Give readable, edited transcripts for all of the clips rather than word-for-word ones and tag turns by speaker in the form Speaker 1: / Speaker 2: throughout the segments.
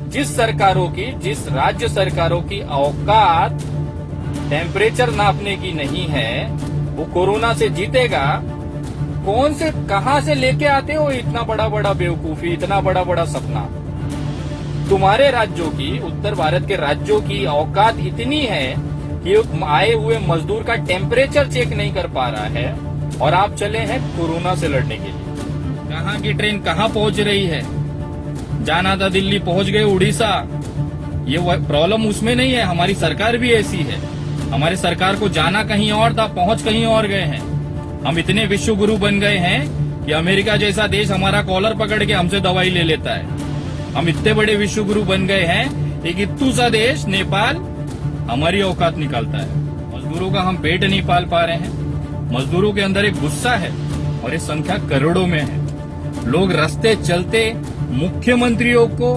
Speaker 1: जिस सरकारों की, जिस राज्य सरकारों की औकात टेम्परेचर नापने की नहीं है, वो कोरोना से जीतेगा। कौन से, कहां से लेके आते हो इतना बड़ा बड़ा बेवकूफी, इतना बड़ा बड़ा सपना? तुम्हारे राज्यों की, उत्तर भारत के राज्यों की औकात इतनी है कि आए हुए मजदूर का टेम्परेचर चेक नहीं कर पा रहा है, और आप चले हैं कोरोना से लड़ने के लिए। कहां की ट्रेन कहां पहुंच रही है? जाना था दिल्ली, पहुंच गए उड़ीसा। ये प्रॉब्लम उसमें नहीं है, हमारी सरकार भी ऐसी है। हमारी सरकार को जाना कहीं और था, पहुंच कहीं और गए हैं। हम इतने विश्व गुरु बन गए हैं कि अमेरिका जैसा देश हमारा कॉलर पकड़ के हमसे दवाई ले लेता है। हम इतने बड़े विश्व गुरु बन गए हैं, एक इत्तू सा देश नेपाल हमारी औकात निकालता है। मजदूरों का हम पेट नहीं पाल पा रहे हैं। मजदूरों के अंदर एक गुस्सा है और ये संख्या करोड़ों में है। लोग रास्ते चलते मुख्यमंत्रियों को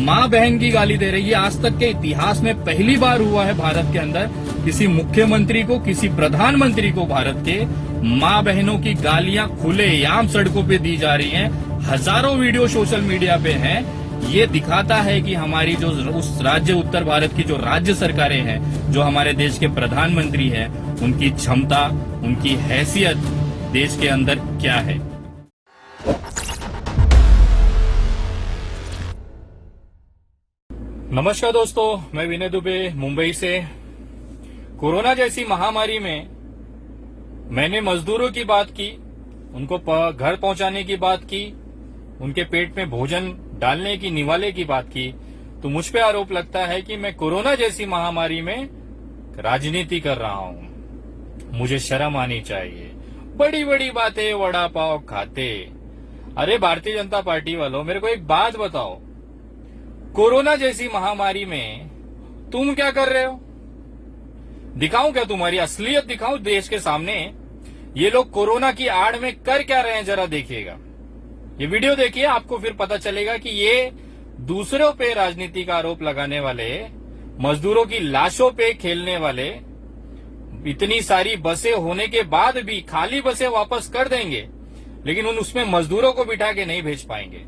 Speaker 1: माँ बहन की गाली दे रही है। आज तक के इतिहास में पहली बार हुआ है भारत के अंदर, किसी मुख्यमंत्री को, किसी प्रधानमंत्री को भारत के माँ बहनों की गालियां खुलेआम सड़कों पे दी जा रही हैं। हजारों वीडियो सोशल मीडिया पे हैं। ये दिखाता है कि हमारी जो उस राज्य, उत्तर भारत की जो राज्य सरकारें हैं, जो हमारे देश के प्रधानमंत्री हैं, उनकी क्षमता, उनकी हैसियत देश के अंदर क्या है। नमस्कार दोस्तों, मैं विनय दुबे मुंबई से। कोरोना जैसी महामारी में मैंने मजदूरों की बात की, उनको घर पहुंचाने की बात की, उनके पेट में भोजन डालने की, निवाले की बात की, तो मुझ पे आरोप लगता है कि मैं कोरोना जैसी महामारी में राजनीति कर रहा हूं। मुझे शर्म आनी चाहिए। बड़ी बड़ी बातें वड़ा पाव खाते। अरे भारतीय जनता पार्टी वालों, मेरे को एक बात बताओ, कोरोना जैसी महामारी में तुम क्या कर रहे हो? दिखाऊं क्या तुम्हारी असलियत? दिखाऊं देश के सामने? ये लोग कोरोना की आड़ में कर क्या रहे हैं, जरा देखिएगा। ये वीडियो देखिए, आपको फिर पता चलेगा कि ये दूसरों पे राजनीति का आरोप लगाने वाले, मजदूरों की लाशों पे खेलने वाले, इतनी सारी बसें होने के बाद भी खाली बसें वापस कर देंगे, लेकिन उसमें मजदूरों को बिठा के नहीं भेज पाएंगे।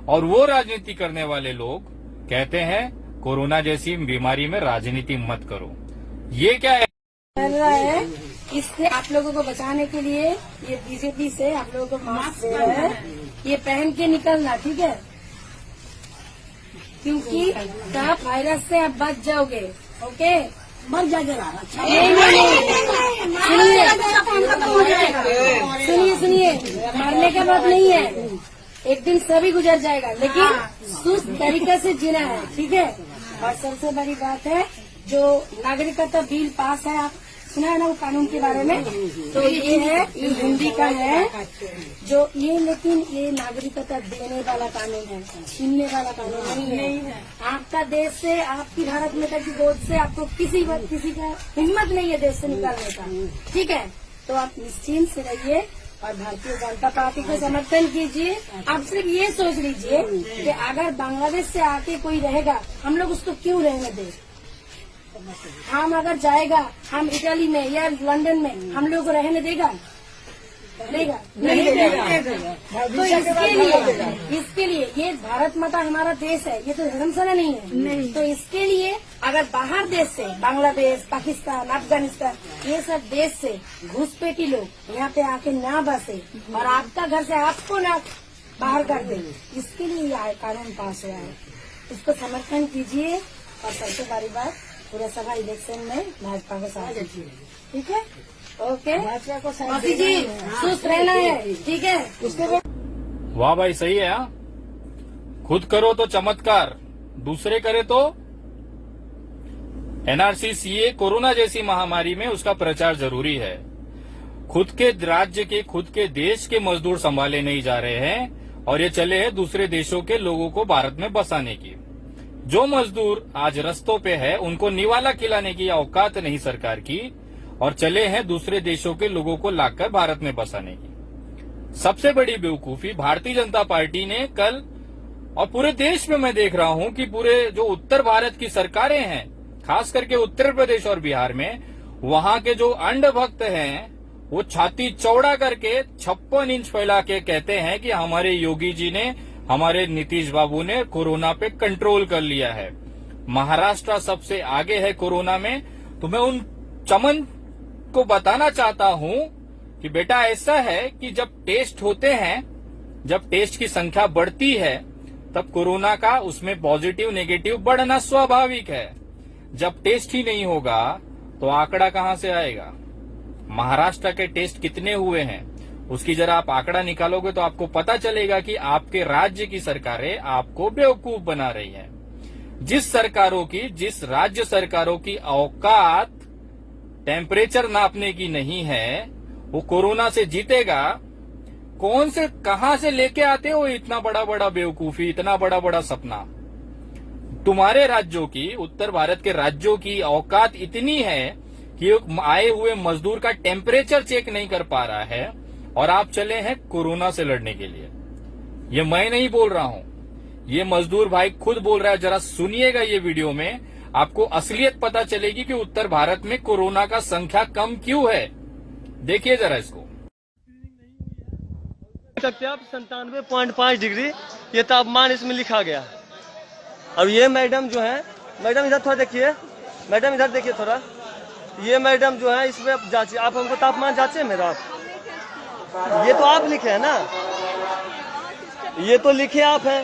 Speaker 1: और वो राजनीति करने वाले लोग कहते हैं कोरोना जैसी बीमारी में राजनीति मत करो। ये क्या है?
Speaker 2: कर रहा है, इससे आप लोगों को बचाने के लिए ये बीजेपी से आप लोगों को मास्क दे रहा है। ये पहन के निकलना, ठीक है? क्योंकि आप वायरस से आप बच जाओगे। ओके, मर जाएगा। सुनिए, मरने का बात नहीं है, एक दिन सभी गुजर जाएगा, लेकिन सुस्त तरीके से जीना है, ठीक है? और सबसे बड़ी बात है, जो नागरिकता बिल पास है, आप सुना है ना वो कानून के बारे में? तो ये है, ये हिंदी का है जो ये, लेकिन ये नागरिकता देने वाला कानून है, छीनने वाला कानून नहीं है। आपका देश से, आपकी भारत माता की गोद से आपको किसी का हिम्मत नहीं है देश से निकालने का, ठीक है? तो आप निश्चिंत से रहिए और भारतीय जनता पार्टी को समर्थन कीजिए। आप सिर्फ ये सोच लीजिए कि अगर बांग्लादेश से आके कोई रहेगा, हम लोग उसको क्यों रहने दें? हम अगर जाएगा, हम इटली में या लंदन में, हम लोग को रहने देगा? नहीं देगा। तो इसके लिए ये भारत माता हमारा देश है, ये तो धर्मशाला नहीं है। तो इसके लिए अगर बाहर देश से, बांग्लादेश, पाकिस्तान, अफगानिस्तान, ये सब देश से घुसपैठी लोग यहाँ पे आके ना बसे और आपका घर से आपको ना बाहर कर दे, इसके लिए ये कानून पास हुआ है। इसको समर्थन कीजिए और सबसे बड़ी बात, पूरा सभा इलेक्शन में भाजपा को साथ दीजिए, ठीक है? ओके, भाजपा को साथ दीजिए, सुस्त रहना है, ठीक है? उसके बाद
Speaker 1: वाह भाई, सही है। हाँ, खुद करो तो चमत्कार, दूसरे करे तो एनआरसी, सीए, कोरोना जैसी महामारी में उसका प्रचार जरूरी है। खुद के राज्य के, खुद के देश के मजदूर संभाले नहीं जा रहे हैं और ये चले हैं दूसरे देशों के लोगों को भारत में बसाने की। जो मजदूर आज रस्तों पे है, उनको निवाला खिलाने की औकात नहीं सरकार की, और चले हैं दूसरे देशों के लोगों को लाकर भारत में बसाने की। सबसे बड़ी बेवकूफी भारतीय जनता पार्टी ने कल, और पूरे देश में मैं देख रहा हूं कि पूरे जो उत्तर भारत की सरकारें हैं, खास करके उत्तर प्रदेश और बिहार में, वहां के जो अंधभक्त हैं, वो छाती चौड़ा करके 56 इंच फैला के कहते हैं कि हमारे योगी जी ने हमारे नीतीश बाबू ने कोरोना पे कंट्रोल कर लिया है। महाराष्ट्र सबसे आगे है कोरोना में। तो मैं उन चमन को बताना चाहता हूं कि बेटा ऐसा है कि जब टेस्ट होते हैं, जब टेस्ट की संख्या बढ़ती है, तब कोरोना का उसमें पॉजिटिव नेगेटिव बढ़ना स्वाभाविक है। जब टेस्ट ही नहीं होगा तो आंकड़ा कहां से आएगा? महाराष्ट्र के टेस्ट कितने हुए हैं उसकी जरा आप आंकड़ा निकालोगे तो आपको पता चलेगा कि आपके राज्य की सरकारें आपको बेवकूफ बना रही हैं। जिस राज्य सरकारों की औकात टेम्परेचर नापने की नहीं है, वो कोरोना से जीतेगा। कौन से कहां से लेके आते हो इतना बड़ा बड़ा बेवकूफी, इतना बड़ा बड़ा सपना? तुम्हारे राज्यों की, उत्तर भारत के राज्यों की औकात इतनी है कि आए हुए मजदूर का टेम्परेचर चेक नहीं कर पा रहा है और आप चले हैं कोरोना से लड़ने के लिए। ये मैं नहीं बोल रहा हूं, ये मजदूर भाई खुद बोल रहा है। जरा सुनिएगा ये वीडियो में, आपको असलियत पता चलेगी कि उत्तर भारत में कोरोना का संख्या कम क्यों है। देखिए जरा इसको।
Speaker 3: सकते आप 97.5 डिग्री ये तापमान इसमें लिखा गया। अब ये मैडम जो है, मैडम इधर थोड़ा देखिए, मैडम इधर देखिए थोड़ा, ये मैडम जो है इसमें जांचिए, आप हमको तापमान जांचे मेरा। आप ये तो आप लिखे हैं ना, ये तो लिखे आप हैं,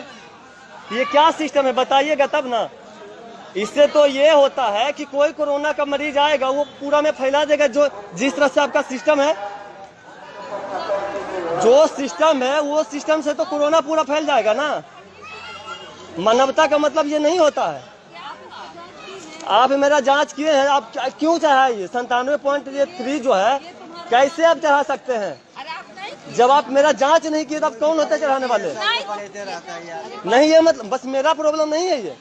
Speaker 3: ये क्या सिस्टम है बताइएगा तब ना। इससे तो ये होता है कि कोई कोरोना का मरीज आएगा वो पूरा में फैला देगा। जो जिस तरह से आपका सिस्टम है, जो सिस्टम है वो सिस्टम से तो कोरोना पूरा फैल जाएगा ना। मानवता का मतलब ये नहीं होता है। आप मेरा जांच किए हैं, आप क्यों चढ़ाइए? 97.3 जो है कैसे आप चढ़ा सकते हैं? जब आप मेरा जांच नहीं किए तो आप कौन होते चढ़ाने वाले? नहीं, ये मतलब बस मेरा प्रॉब्लम नहीं है,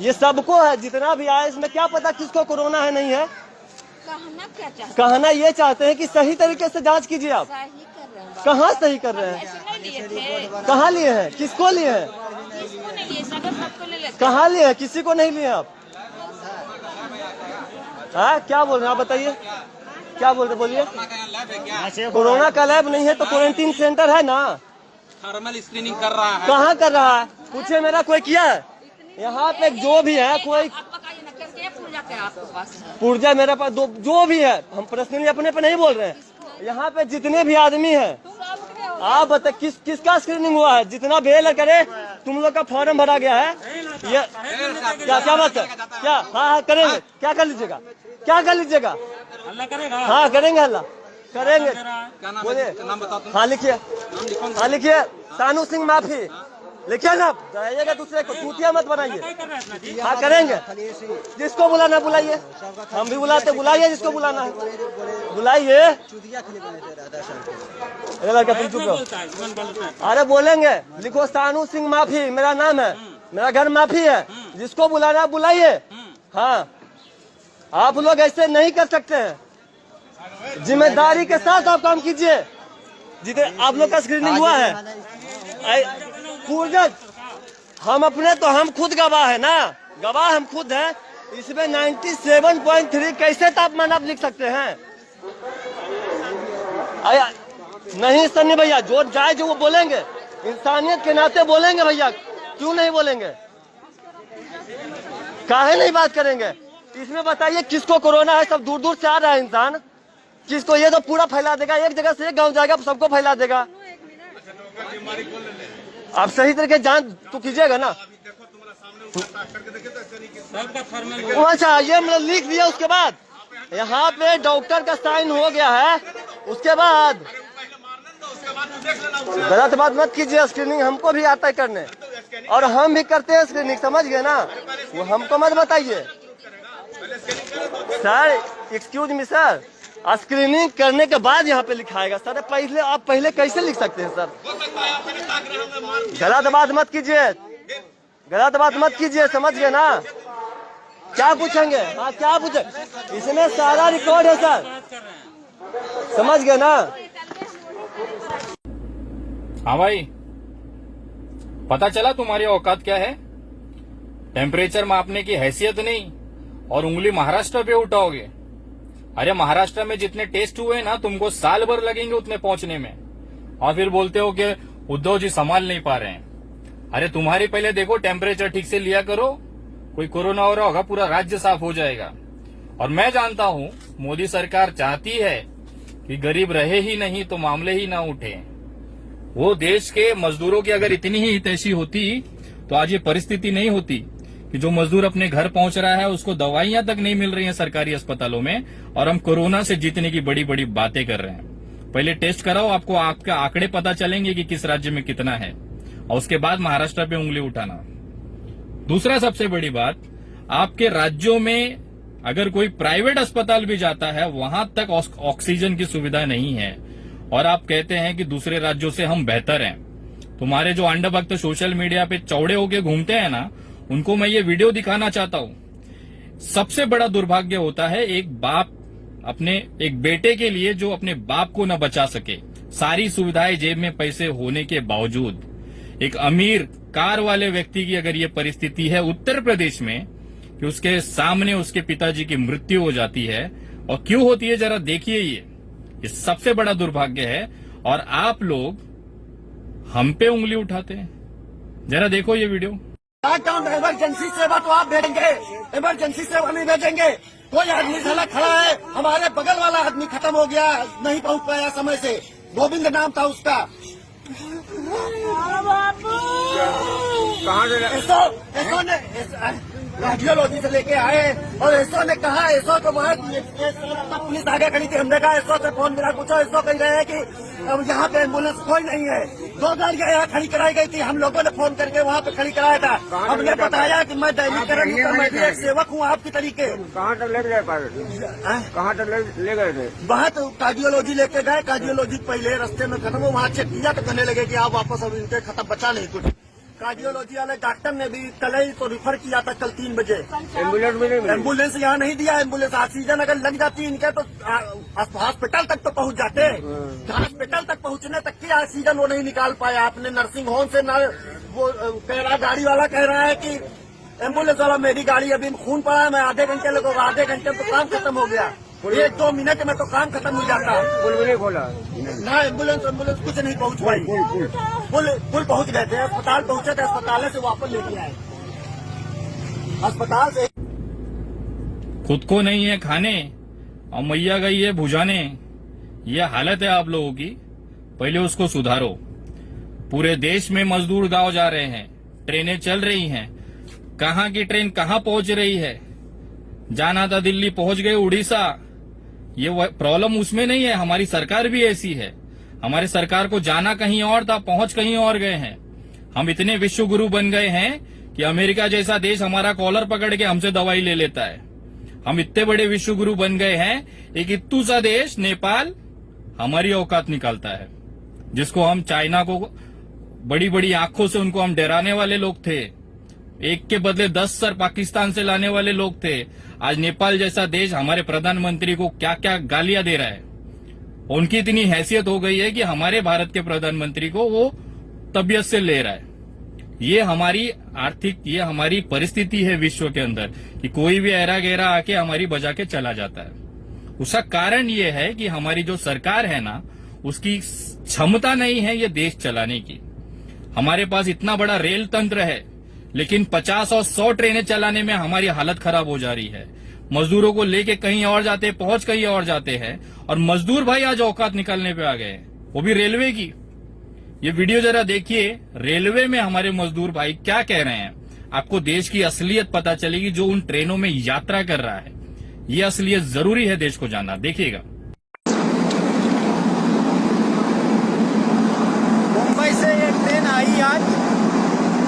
Speaker 3: ये सबको है, जितना भी आया। इसमें क्या पता किसको कोरोना है नहीं है। कहना ये चाहते हैं कि सही तरीके से जांच कीजिए। आप कहाँ सही कर रहे हैं? कहाँ लिए हैं? किसको लिए हैं? कहाँ लिए हैं? किसी को नहीं लिए आप। हाँ, क्या बोल रहे हैं आप बताइए, क्या बोल रहे? बोलिए। कोरोना का लैब नहीं है तो क्वारंटीन सेंटर है ना।
Speaker 4: थर्मल स्क्रीनिंग कर रहा है।
Speaker 3: कहाँ कर रहा है? पूछे मेरा कोई किया है? यहाँ पे जो भी है कोई पुर्जा मेरे पास जो भी है, हम पर्सनली अपने पे नहीं बोल रहे हैं। यहाँ पे जितने भी आदमी हैं, आप बताए किसका स्क्रीनिंग हुआ है? जितना बेल करे तुम लोग का फॉर्म भरा गया है। ये क्या बात है? क्या? हाँ करेंगे। क्या कर लीजिएगा? क्या कर लीजिएगा? हाँ करेंगे, हल्ला करेंगे। बोलिए। हाँ लिखिए, हाँ लिखिए। सानू सिंह माफी लिखिए ना, जाइएगा दूसरे को, चूतिया मत बनाइए। हाँ करेंगे। जिसको बुलाना बुलाइए, हम भी बुलाते, बुलाइए जिसको बुलाना है बुलाइए। लड़का तुम चुप रहो। अरे बोलेंगे, लिखो सानू सिंह माफी, मेरा नाम है, मेरा घर माफी है, जिसको बुलाना बुलाइए। हाँ, आप लोग ऐसे नहीं कर सकते हैं, जिम्मेदारी के साथ आप काम कीजिए। जितने आप लोग का स्क्रीनिंग हुआ है पूर्वज, हम अपने तो हम खुद गवाह है ना, गवाह हम खुद हैं। इसमें 97.3 कैसे तापमान आप लिख सकते हैं? नहीं सन्नी भैया, जो जाए जो वो बोलेंगे, इंसानियत के नाते बोलेंगे भैया, क्यों नहीं बोलेंगे? काहे नहीं बात करेंगे? इसमें बताइए किसको कोरोना है? सब दूर दूर से आ रहा है इंसान, किसको? ये तो पूरा फैला देगा, एक जगह से एक गांव जाएगा सबको फैला देगा। आप सही तरीके जांच तो कीजिएगा ना। अच्छा, ये मतलब लिख दिया, उसके बाद यहाँ पे डॉक्टर का साइन हो गया है, उसके बाद गलत बात मत कीजिए। स्क्रीनिंग हमको भी आता है करने, और हम भी करते हैं स्क्रीनिंग, समझ गए ना? वो हमको मत बताइए sir. Excuse me sir, screening करने के बाद यहाँ पे लिखाएगा सर। पहले आप पहले कैसे लिख सकते हैं सर? गलत बात मत कीजिए, गलत बात मत कीजिए, समझ गए ना? क्या पूछेंगे? हाँ क्या पूछे? इसमें सारा रिकॉर्ड है सर, समझ गए ना?
Speaker 1: हाँ भाई, पता चला तुम्हारी औकात क्या है? टेम्परेचर मापने की हैसियत नहीं, और उंगली महाराष्ट्र पे उठाओगे। अरे महाराष्ट्र में जितने टेस्ट हुए ना, तुमको 1 साल भर लगेंगे उतने पहुंचने में, और फिर बोलते हो कि उद्धव जी संभाल नहीं पा रहे हैं। अरे तुम्हारी पहले देखो टेम्परेचर ठीक से लिया करो, कोई कोरोना हो रहा होगा पूरा राज्य साफ हो जाएगा। और मैं जानता हूं मोदी सरकार चाहती है कि गरीब रहे ही नहीं तो मामले ही ना उठे। वो देश के मजदूरों की अगर इतनी ही हितैषी होती तो आज ये परिस्थिति नहीं होती कि जो मजदूर अपने घर पहुंच रहा है उसको दवाइयां तक नहीं मिल रही हैं सरकारी अस्पतालों में, और हम कोरोना से जीतने की बड़ी बड़ी बातें कर रहे हैं। पहले टेस्ट कराओ, आपको आपके आंकड़े पता चलेंगे कि किस राज्य में कितना है, और उसके बाद महाराष्ट्र पे उंगली उठाना। दूसरा सबसे बड़ी बात, आपके राज्यों में अगर कोई प्राइवेट अस्पताल भी जाता है वहां तक ऑक्सीजन की सुविधा नहीं है, और आप कहते हैं कि दूसरे राज्यों से हम बेहतर हैं। तुम्हारे जो अंडभक्त सोशल मीडिया पे चौड़े होके घूमते हैं ना, उनको मैं ये वीडियो दिखाना चाहता हूं। सबसे बड़ा दुर्भाग्य होता है एक बाप अपने एक बेटे के लिए जो अपने बाप को न बचा सके, सारी सुविधाएं जेब में पैसे होने के बावजूद। एक अमीर कार वाले व्यक्ति की अगर ये परिस्थिति है उत्तर प्रदेश में कि उसके सामने उसके पिताजी की मृत्यु हो जाती है, और क्यों होती है जरा देखिए। ये सबसे बड़ा दुर्भाग्य है, और आप लोग हम पे उंगली उठाते हैं। जरा देखो ये वीडियो।
Speaker 5: लॉकडाउन इमरजेंसी सेवा तो आप भेजेंगे, इमरजेंसी सेवा नहीं भेजेंगे। कोई आदमी साला खड़ा है, हमारे बगल वाला आदमी खत्म हो गया, नहीं पहुंच पाया समय से, गोविंद नाम था उसका। कहाँ एसो ने रेडियोलॉजी से लेके आए, और एसो ने कहा, एसो तो बहुत पुलिस आगे खड़ी थी, हमने कहा एसो से फोन मिला, पूछो। एसो कह रहे हैं कि अब यहाँ पे एम्बुलेंस कोई नहीं है। 2 गाड़ियाँ यहाँ खड़ी कराई गई थी, हम लोगों ने फोन करके वहाँ पे खड़ी कराया था। हमने बताया कि मैं दैनिकरण हूँ, मैं भी एक सेवक हूँ आपकी तरीके।
Speaker 6: कहाँ तक ले गए? कहाँ तक ले गए थे?
Speaker 5: वहाँ तो कार्डियोलॉजी लेके गए, कार्डियोलॉजी पहले रास्ते में खत्म हो, वहाँ चेक किया तो कहने लगे कि आप वापस, अब इनके खत्म बचा नहीं कुछ। कार्डियोलॉजी वाले डॉक्टर ने भी कल ही तो रिफर किया था, कल 3 बजे।
Speaker 6: एम्बुलेंस भी नहीं मिली?
Speaker 5: एम्बुलेंस यहाँ नहीं दिया। एम्बुलेंस ऑक्सीजन अगर लग जाती इनके तो हॉस्पिटल तक तो पहुँच जाते। हॉस्पिटल तक पहुँचने तक की ऑक्सीजन वो नहीं निकाल पाया। अपने नर्सिंग होम से न वो कह रहा, गाड़ी वाला कह रहा है कि एम्बुलेंस वाला मेरी गाड़ी अभी खून पड़ा है, मैं आधे घंटे लगेगा, आधे घंटे में तो काम खत्म हो गया, 1-2 मिनट में तो काम खत्म हो जाता।
Speaker 6: पुल भी नहीं खोला
Speaker 5: ना, एम्बुलेंस कुछ नहीं पहुंच पाई। पुल पहुंच गए थे, अस्पताल पहुंचे थे, अस्पताल से वापस लेके आए, अस्पताल से।
Speaker 1: खुद को नहीं है खाने और मैया गई है भुजाने। ये हालत है आप लोगों की, पहले उसको सुधारो। पूरे देश में मजदूर गांव जा रहे हैं, ट्रेनें चल रही हैं। कहाँ की ट्रेन कहाँ पहुंच रही है? जाना था दिल्ली, पहुंच गए उड़ीसा। ये प्रॉब्लम उसमें नहीं है, हमारी सरकार भी ऐसी है। हमारे सरकार को जाना कहीं और था, पहुंच कहीं और गए हैं। हम इतने विश्व गुरु बन गए हैं कि अमेरिका जैसा देश हमारा कॉलर पकड़ के हमसे दवाई ले लेता है। हम इतने बड़े विश्व गुरु बन गए हैं, एक इत्तू सा देश नेपाल हमारी औकात निकालता है, जिसको हम चाइना को बड़ी बड़ी आंखों से उनको हम डराने वाले लोग थे। एक के बदले 10 सर पाकिस्तान से लाने वाले लोग थे। आज नेपाल जैसा देश हमारे प्रधानमंत्री को क्या क्या गालियां दे रहा है। उनकी इतनी हैसियत हो गई है कि हमारे भारत के प्रधानमंत्री को वो तबीयत से ले रहा है। ये हमारी ये हमारी परिस्थिति है विश्व के अंदर कि कोई भी ऐरा गहरा आके हमारी बजा के चला जाता है। उसका कारण ये है कि हमारी जो सरकार है ना, उसकी क्षमता नहीं है ये देश चलाने की। हमारे पास इतना बड़ा रेल तंत्र है, लेकिन 50 और 100 ट्रेनें चलाने में हमारी हालत खराब हो जा रही है। मजदूरों को लेके कहीं और जाते, पहुंच कहीं और जाते हैं, और मजदूर भाई आज औकात निकालने पे आ गए हैं, वो भी रेलवे की। ये वीडियो जरा देखिए, रेलवे में हमारे मजदूर भाई क्या कह रहे हैं। आपको देश की असलियत पता चलेगी जो उन ट्रेनों में यात्रा कर रहा है। ये असलियत जरूरी है देश को जानना, देखिएगा।
Speaker 6: मुंबई से ये ट्रेन आई आज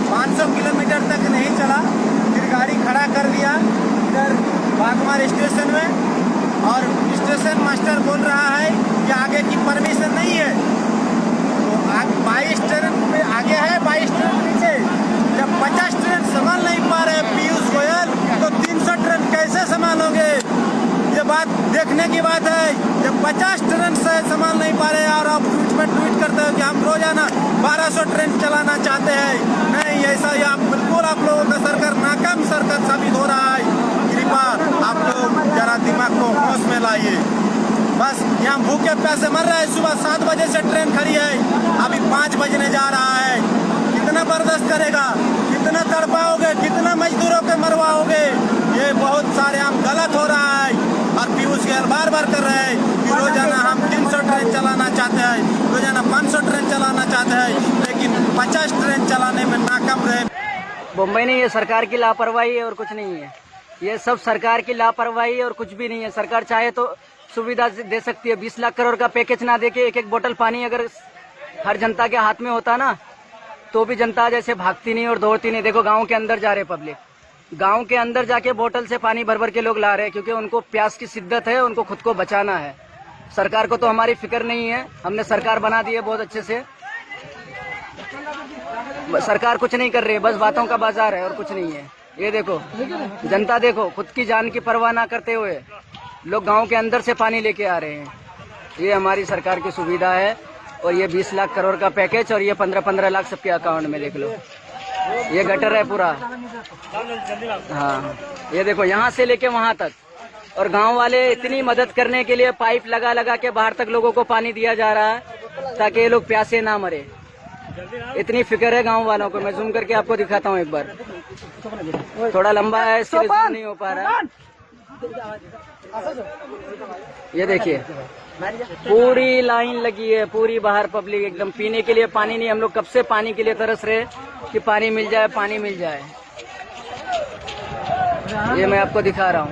Speaker 6: 500 किलोमीटर तक नहीं चला, फिर गाड़ी खड़ा कर दिया इधर बागमार स्टेशन में, और स्टेशन मास्टर बोल रहा है कि आगे की परमिशन नहीं है। तो 22 ट्रेन में आगे है, 22 ट्रेन पीछे। जब 50 ट्रेन संभाल नहीं पा रहे पीयूष गोयल, तो 300 ट्रेन कैसे संभालोगे? ये बात देखने की बात है। जब 50 ट्रेन से संभाल नहीं पा रहे और आप ट्वीट करते हो कि हम रोजाना 1200 ट्रेन चलाना चाहते हैं, नहीं ऐसा या बिल्कुल आप लोगों का सरकार नाकाम सरकार साबित हो रहा है। कृपा आप लोग जरा दिमाग को होश में लाइए। बस यहाँ भूखे प्यासे मर रहे हैं। सुबह 7 बजे से ट्रेन खड़ी है, अभी 5 बजने जा रहा है। कितना बर्दाश्त करेगा? कितना तड़पाओगे, कितना मजदूरों के मरवाओगे? ये बहुत सारे हम गलत हो रहा है। और पीयूष गोयल बार बार कर रहे हैं कि रोजाना हम 300 ट्रेन चलाना चाहते हैं, रोजाना 500 ट्रेन चलाना चाहते हैं, लेकिन 50 ट्रेन चलाने में नाकाम रहे।
Speaker 7: मुंबई नहीं, ये सरकार की लापरवाही है और कुछ नहीं है। ये सब सरकार की लापरवाही है और कुछ भी नहीं है। सरकार चाहे तो सुविधा दे सकती है। 20 लाख करोड़ का पैकेज ना देके एक बोतल पानी अगर हर जनता के हाथ में होता ना, तो भी जनता जैसे भागती नहीं और दौड़ती नहीं। देखो गांव के अंदर जा रहे पब्लिक, गांव के अंदर जाके बोतल से पानी भर भर के लोग ला रहे हैं, क्योंकि उनको प्यास की शिद्दत है, उनको खुद को बचाना है। सरकार को तो हमारी फिक्र नहीं है। हमने सरकार बना दी है बहुत अच्छे से। सरकार कुछ नहीं कर रही है, बस बातों का बाजार है और कुछ नहीं है। ये देखो जनता, देखो खुद की जान की परवाह ना करते हुए लोग गांव के अंदर से पानी लेके आ रहे हैं। ये हमारी सरकार की सुविधा है। और ये 20 लाख करोड़ का पैकेज और ये 15-15 लाख सबके अकाउंट में देख लो। ये गटर है पूरा। हाँ, ये देखो यहाँ से लेके वहाँ तक। और गांव वाले इतनी मदद करने के लिए पाइप लगा लगा के बाहर तक लोगों को पानी दिया जा रहा है ताकि ये लोग प्यासे ना मरे। इतनी फिक्र है गांव वालों को। मैं जूम करके आपको दिखाता हूँ एक बार। थोड़ा लंबा है इसलिए जूम नहीं हो पा रहा है। ये देखिए पूरी लाइन लगी है, पूरी बाहर पब्लिक एकदम। पीने के लिए पानी नहीं। हम लोग कब से पानी के लिए तरस रहे कि पानी मिल जाए, पानी मिल जाए। ये मैं आपको दिखा रहा हूँ।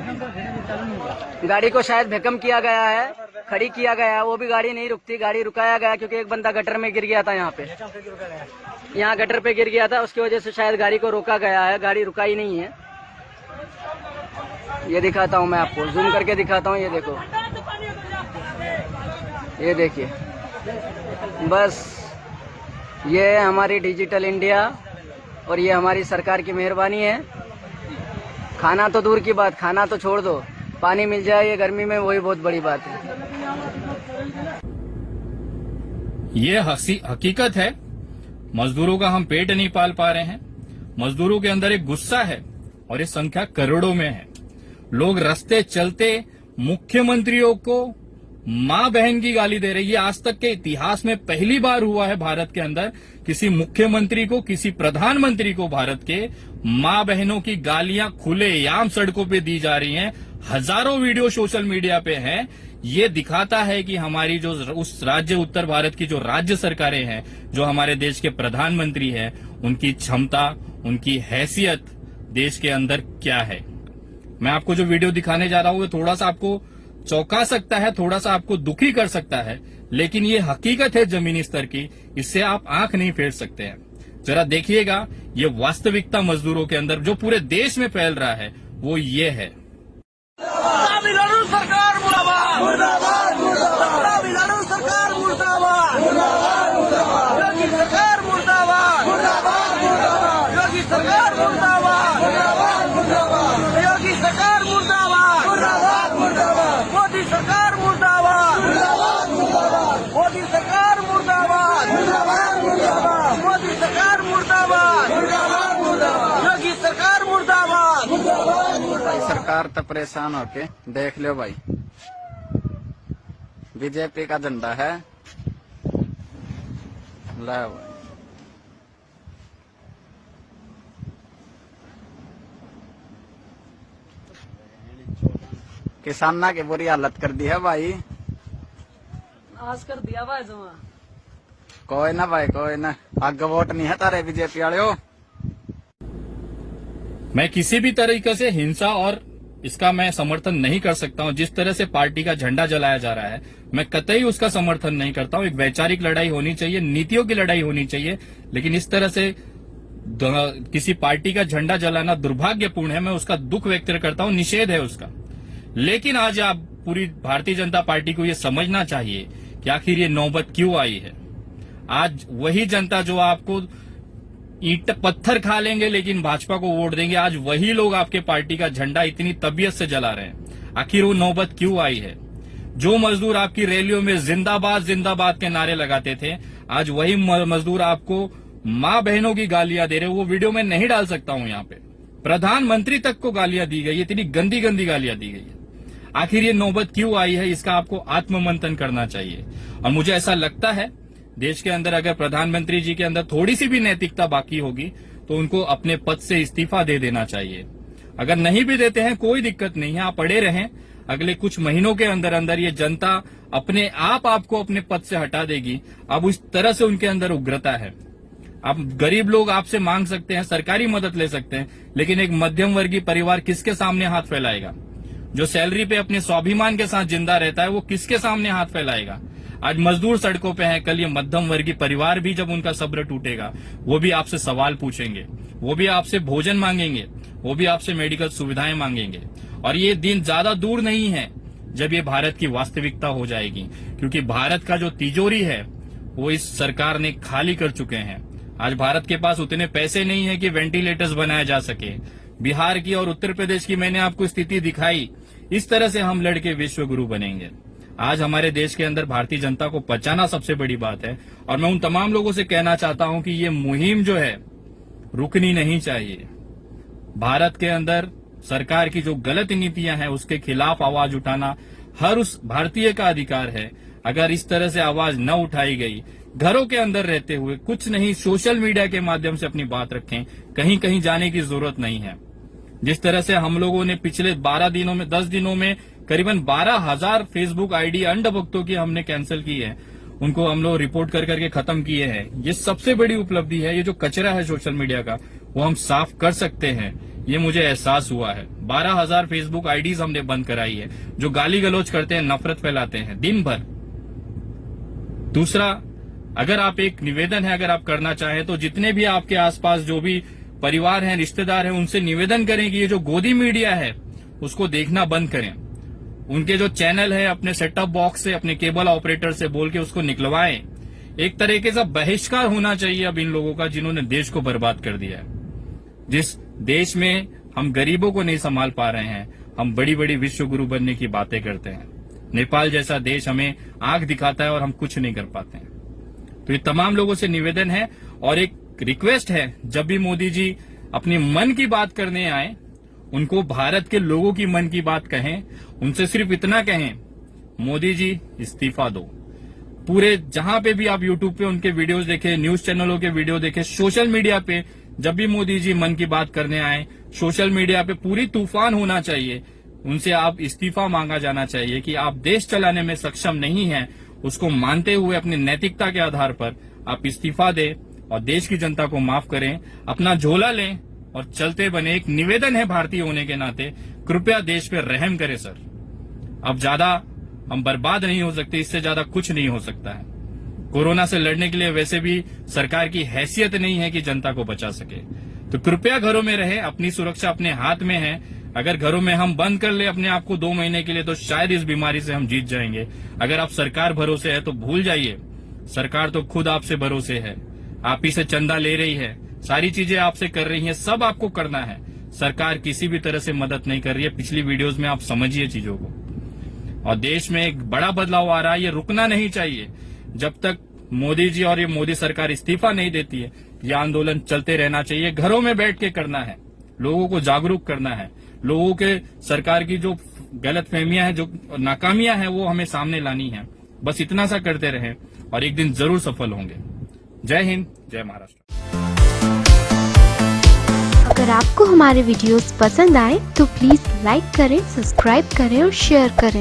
Speaker 7: गाड़ी को शायद भैकम किया गया है, खड़ी किया गया है, वो भी गाड़ी नहीं रुकती। गाड़ी रुकाया गया क्योंकि एक बंदा गटर में गिर गया था। यहाँ गटर पे गिर गया था, उसकी वजह से शायद गाड़ी को रोका गया है। गाड़ी रुकाई नहीं है। ये दिखाता हूँ मैं आपको, जूम करके दिखाता हूँ। ये देखो, ये देखिए, बस ये है हमारी डिजिटल इंडिया और ये हमारी सरकार की मेहरबानी है। खाना तो दूर की बात, खाना तो छोड़ दो, पानी मिल जाए ये गर्मी में, वही बहुत बड़ी बात है।
Speaker 1: ये हकीकत है। मजदूरों का हम पेट नहीं पाल पा रहे हैं। मजदूरों के अंदर एक गुस्सा है और ये संख्या करोड़ों में है। लोग रास्ते चलते मुख्यमंत्रियों को मां बहन की गाली दे रही है। आज तक के इतिहास में पहली बार हुआ है भारत के अंदर किसी मुख्यमंत्री को, किसी प्रधानमंत्री को भारत के मां बहनों की गालियां खुलेआम सड़कों पे दी जा रही हैं। हजारों वीडियो सोशल मीडिया पे हैं। ये दिखाता है कि हमारी जो उस राज्य उत्तर भारत की जो राज्य सरकारें हैं, जो हमारे देश के प्रधानमंत्री हैं, उनकी क्षमता, उनकी हैसियत देश के अंदर क्या है। मैं आपको जो वीडियो दिखाने जा रहा हूं वो थोड़ा सा आपको चौंका सकता है, थोड़ा सा आपको दुखी कर सकता है, लेकिन ये हकीकत है जमीनी स्तर की। इससे आप आंख नहीं फेर सकते हैं। जरा देखिएगा ये वास्तविकता मजदूरों के अंदर जो पूरे देश में फैल रहा है वो ये है।
Speaker 5: तमिलनाडु सरकार मुर्दाबाद, मुर्दाबाद, मुर्दाबाद। तमिलनाडु सरकार मुर्दाबाद, मुर्दाबाद, मुर्दाबाद। योगी सरकार मुर्दाबाद, मुर्दाबाद, मुर्दाबाद। योगी सरकार मुर्दाबाद, मुर्दाबाद, मुर्दाबाद। योगी सरकार मुर्दाबाद, मुर्दाबाद, मुर्दाबाद। मोदी सरकार मुर्दाबाद, मुर्दाबाद, मुर्दाबाद। मोदी सरकार मुर्दाबाद, मुर्दाबाद, मुर्दाबाद। मोदी सरकार मुर्दाबाद, मुर्दाबाद, मुर्दाबाद। योगी सरकार मुर्दाबाद, मुर्दाबाद, मुर्दाबाद।
Speaker 8: सरकार तो परेशान होके देख लो भाई, बीजेपी का झंडा है। ला भाई, किसाना की बुरी हालत कर दी है भाई।
Speaker 7: आज कर दिया भाई जमा।
Speaker 8: कोई ना भाई, कोई ना। आगे वोट नहीं है तारे बीजेपी वाले हो।
Speaker 1: मैं किसी भी तरीके से हिंसा और इसका मैं समर्थन नहीं कर सकता हूं। जिस तरह से पार्टी का झंडा जलाया जा रहा है, मैं कतई उसका समर्थन नहीं करता हूं। एक वैचारिक लड़ाई होनी चाहिए, नीतियों की लड़ाई होनी चाहिए, लेकिन इस तरह से किसी पार्टी का झंडा जलाना दुर्भाग्यपूर्ण है। मैं उसका दुख व्यक्त करता हूं, निषेध है उसका। लेकिन आज आप पूरी भारतीय जनता पार्टी को यह समझना चाहिए कि आखिर ये नौबत क्यों आई है। आज वही जनता जो आपको ईंट पत्थर खा लेंगे लेकिन भाजपा को वोट देंगे, आज वही लोग आपके पार्टी का झंडा इतनी तबीयत से जला रहे हैं। आखिर वो नौबत क्यों आई है। जो मजदूर आपकी रैलियों में जिंदाबाद जिंदाबाद के नारे लगाते थे, आज वही मजदूर आपको मां बहनों की गालियां दे रहे। वो वीडियो में नहीं डाल सकता हूं यहाँ पे। प्रधानमंत्री तक को गालियां दी गई, इतनी गंदी गंदी गालियां दी गई है। आखिर ये नौबत क्यों आई है, इसका आपको आत्ममंथन करना चाहिए। और मुझे ऐसा लगता है देश के अंदर अगर प्रधानमंत्री जी के अंदर थोड़ी सी भी नैतिकता बाकी होगी तो उनको अपने पद से इस्तीफा दे देना चाहिए। अगर नहीं भी देते हैं कोई दिक्कत नहीं है, आप पड़े रहें, अगले कुछ महीनों के अंदर अंदर ये जनता अपने आप आपको अपने पद से हटा देगी। अब उस तरह से उनके अंदर उग्रता है। अब गरीब लोग आपसे मांग सकते हैं, सरकारी मदद ले सकते हैं, लेकिन एक मध्यम वर्गीय परिवार किसके सामने हाथ फैलाएगा? जो सैलरी पे अपने स्वाभिमान के साथ जिंदा रहता है वो किसके सामने हाथ फैलाएगा? आज मजदूर सड़कों पे हैं, कल ये मध्यम वर्गीय परिवार भी जब उनका सब्र टूटेगा वो भी आपसे सवाल पूछेंगे, वो भी आपसे भोजन मांगेंगे, वो भी आपसे मेडिकल सुविधाएं मांगेंगे। और ये दिन ज्यादा दूर नहीं है जब ये भारत की वास्तविकता हो जाएगी, क्योंकि भारत का जो तिजोरी है वो इस सरकार ने खाली कर चुके हैं। आज भारत के पास उतने पैसे नहीं है कि वेंटिलेटर्स बनाए जा सके। बिहार की और उत्तर प्रदेश की मैंने आपको स्थिति दिखाई। इस तरह से हम लड़के विश्व गुरु बनेंगे। आज हमारे देश के अंदर भारतीय जनता को बचाना सबसे बड़ी बात है, और मैं उन तमाम लोगों से कहना चाहता हूं कि ये मुहिम जो है रुकनी नहीं चाहिए। भारत के अंदर सरकार की जो गलत नीतियां हैं उसके खिलाफ आवाज उठाना हर उस भारतीय का अधिकार है। अगर इस तरह से आवाज न उठाई गई, घरों के अंदर रहते हुए कुछ नहीं, सोशल मीडिया के माध्यम से अपनी बात रखें, कहीं कहीं जाने की जरूरत नहीं है। जिस तरह से हम लोगों ने पिछले 10 दिनों में करीबन 12,000 फेसबुक आईडी अंधभक्तों की हमने कैंसिल की है, उनको हम लोग रिपोर्ट कर करके खत्म किए हैं। ये सबसे बड़ी उपलब्धि है। ये जो कचरा है सोशल मीडिया का वो हम साफ कर सकते हैं, ये मुझे एहसास हुआ है। 12,000 फेसबुक आईडीज हमने बंद कराई है जो गाली गलौज करते हैं, नफरत फैलाते हैं दिन भर। दूसरा, अगर आप एक निवेदन है, अगर आप करना चाहें तो जितने भी आपके आसपास जो भी परिवार हैं, रिश्तेदार हैं, उनसे निवेदन करें कि ये जो गोदी मीडिया है उसको देखना बंद करें। उनके जो चैनल है अपने सेटअप बॉक्स से, अपने केबल ऑपरेटर से बोल के उसको निकलवाएं। एक तरीके से बहिष्कार होना चाहिए अब इन लोगों का जिन्होंने देश को बर्बाद कर दिया है। जिस देश में हम गरीबों को नहीं संभाल पा रहे हैं, हम बड़ी बड़ी विश्व गुरु बनने की बातें करते हैं। नेपाल जैसा देश हमें आंख दिखाता है और हम कुछ नहीं कर पाते हैं। तो ये तमाम लोगों से निवेदन है और एक रिक्वेस्ट है, जब भी मोदी जी अपने मन की बात करने आए उनको भारत के लोगों की मन की बात कहें। उनसे सिर्फ इतना कहें, मोदी जी इस्तीफा दो। पूरे जहां पे भी आप यूट्यूब पे उनके वीडियोस देखें, न्यूज चैनलों के वीडियो देखें, सोशल मीडिया पे जब भी मोदी जी मन की बात करने आए, सोशल मीडिया पे पूरी तूफान होना चाहिए। उनसे आप इस्तीफा मांगा जाना चाहिए कि आप देश चलाने में सक्षम नहीं हैं, उसको मानते हुए अपनी नैतिकता के आधार पर आप इस्तीफा दें और देश की जनता को माफ करें, अपना झोला लें और चलते बने। एक निवेदन है भारतीय होने के नाते, कृपया देश पे रहम करें सर। अब ज्यादा हम बर्बाद नहीं हो सकते, इससे ज्यादा कुछ नहीं हो सकता है। कोरोना से लड़ने के लिए वैसे भी सरकार की हैसियत नहीं है कि जनता को बचा सके। तो कृपया घरों में रहे, अपनी सुरक्षा अपने हाथ में है। अगर घरों में हम बंद कर ले अपने आप को 2 महीने के लिए तो शायद इस बीमारी से हम जीत जाएंगे। अगर आप सरकार भरोसे है तो भूल जाइए, सरकार तो खुद आपसे भरोसे है। आप ही से चंदा ले रही है, सारी चीजें आपसे कर रही हैं, सब आपको करना है। सरकार किसी भी तरह से मदद नहीं कर रही है। पिछली वीडियोस में आप समझिए चीजों को। और देश में एक बड़ा बदलाव आ रहा है, ये रुकना नहीं चाहिए। जब तक मोदी जी और ये मोदी सरकार इस्तीफा नहीं देती है, ये आंदोलन चलते रहना चाहिए। घरों में बैठ के करना है, लोगों को जागरूक करना है, लोगों के सरकार की जो गलतफहमियां हैं, जो नाकामियां हैं, वो हमें सामने लानी है। बस इतना सा करते रहें और एक दिन जरूर सफल होंगे। जय हिंद, जय महाराष्ट्र।
Speaker 9: अगर आपको हमारे वीडियोस पसंद आए तो प्लीज लाइक करें, सब्सक्राइब करें और शेयर करें।